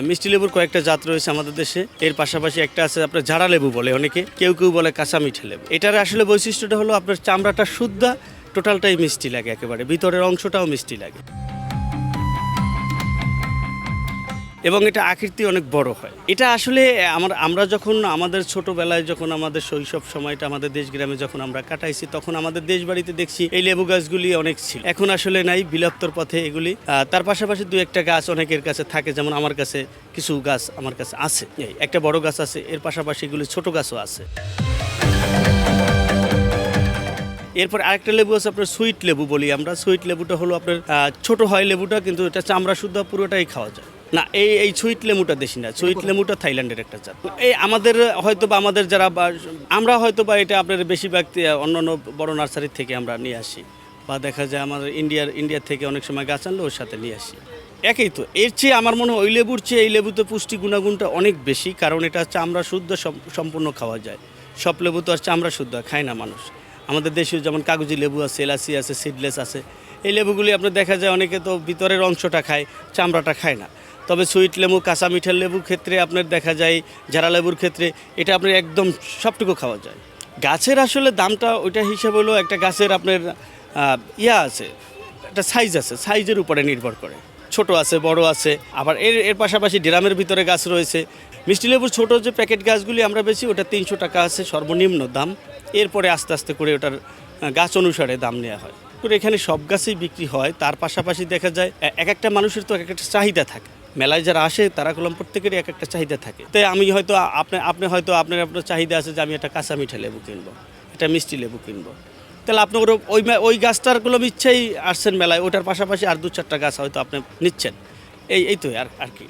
মিষ্টি লেবুর কয়েকটা জাত রয়েছে আমাদের দেশে। এর পাশাপাশি একটা আছে আপনার ঝাড়া লেবু বলে অনেকে, কেউ কেউ বলে কাঁচা মিঠা লেবু। এটার আসলে বৈশিষ্ট্যটা হলো আপনার চামড়াটা শুদ্ধ, টোটালটাই মিষ্টি লাগে, একেবারে ভিতরের অংশটাও মিষ্টি লাগে এবং এটা আকৃতি অনেক বড় হয়। এটা আসলে আমরা যখন আমাদের ছোটবেলায়, যখন আমাদের শৈশব সময়টা আমাদের দেশ গ্রামে যখন আমরা কাটাইছি, তখন আমাদের দেশ বাড়িতে দেখছি এই লেবু গাছগুলি অনেক ছিল। এখন আসলে নাই, বিলুপ্তর পথে এগুলি। তার পাশাপাশি দু একটা গাছ অনেকের কাছে থাকে, যেমন আমার কাছে কিছু গাছ আমার কাছে আছে। একটা বড় গাছ আছে, এর পাশাপাশি এগুলি ছোট গাছও আছে। এরপর আরেকটা লেবু আছে আপনার সুইট লেবু বলি আমরা। সুইট লেবুটা হলো আপনার ছোট হয় লেবুটা, কিন্তু এটা চামড়া শুদ্ধ, পুরোটাই খাওয়া যায় না। এই সুইট লেবুটা দেশি না, সুইট লেবুটা থাইল্যান্ডের একটা জাত। এই আমাদের হয়তো বা আমাদের যারা আমরা হয়তো বা এটা আপনার বেশিরভাগ অন্যান্য বড় নার্সারি থেকে আমরা নিয়ে আসি, বা দেখা যায় আমাদের ইন্ডিয়া থেকে অনেক সময় গাছ আনলে ওর সাথে নিয়ে আসি। একই তো, এর চেয়ে আমার মনে হয় ওই লেবুর চেয়ে এই লেবুতে পুষ্টি গুণাগুণটা অনেক বেশি, কারণ এটা চামড়া শুদ্ধ, সম্পূর্ণ খাওয়া যায়। সব লেবু তো আর চামড়া শুদ্ধ খায় না মানুষ। আমাদের দেশীয় যেমন কাগজি লেবু আছে, এলাচি আছে, সিডলেস আছে। এই লেবুগুলি আপনার দেখা যায় অনেকে তো ভিতরের অংশটা খায়, চামড়াটা খায় না। তবে সুইট লেবু, কাঁচা মিঠার লেবুর ক্ষেত্রে আপনার দেখা যায়, ঝাড়া লেবুর ক্ষেত্রে এটা আপনার একদম সবটুকু খাওয়া যায়। গাছের আসলে দামটা ওইটা হিসাব হলো, একটা গাছের আপনার আছে, একটা সাইজ আছে, সাইজের উপরে নির্ভর করে। ছোট আছে, বড় আছে, আবার এর পাশাপাশি ড্রামের ভিতরে গাছ রয়েছে। মিষ্টি লেবুর ছোটো যে প্যাকেট গাছগুলি আমরা বেশি, ওটা 300 টাকা আছে সর্বনিম্ন দাম। এরপরে আস্তে আস্তে করে ওটার গাছ অনুসারে দাম নেওয়া হয়। করে এখানে সব গাছই বিক্রি হয়। তার পাশাপাশি দেখা যায় এক একটা মানুষের তো এক একটা চাহিদা থাকে। মেলায় যারা আসে তারা কলম প্রত্যেকেরই এক একটা চাহিদা থাকে। তাই আমি হয়তো আপনি হয়তো আপনার চাহিদা আছে যে আমি একটা কাঁচা মিঠা লেবু কিনবো, একটা মিষ্টি লেবু কিনবো, তাহলে আপনি ওই গাছটার কলম ইচ্ছেই আসছেন মেলায়, ওটার পাশাপাশি আর 2-4টা গাছ হয়তো আপনি নিচ্ছেন। এই তো আর কি।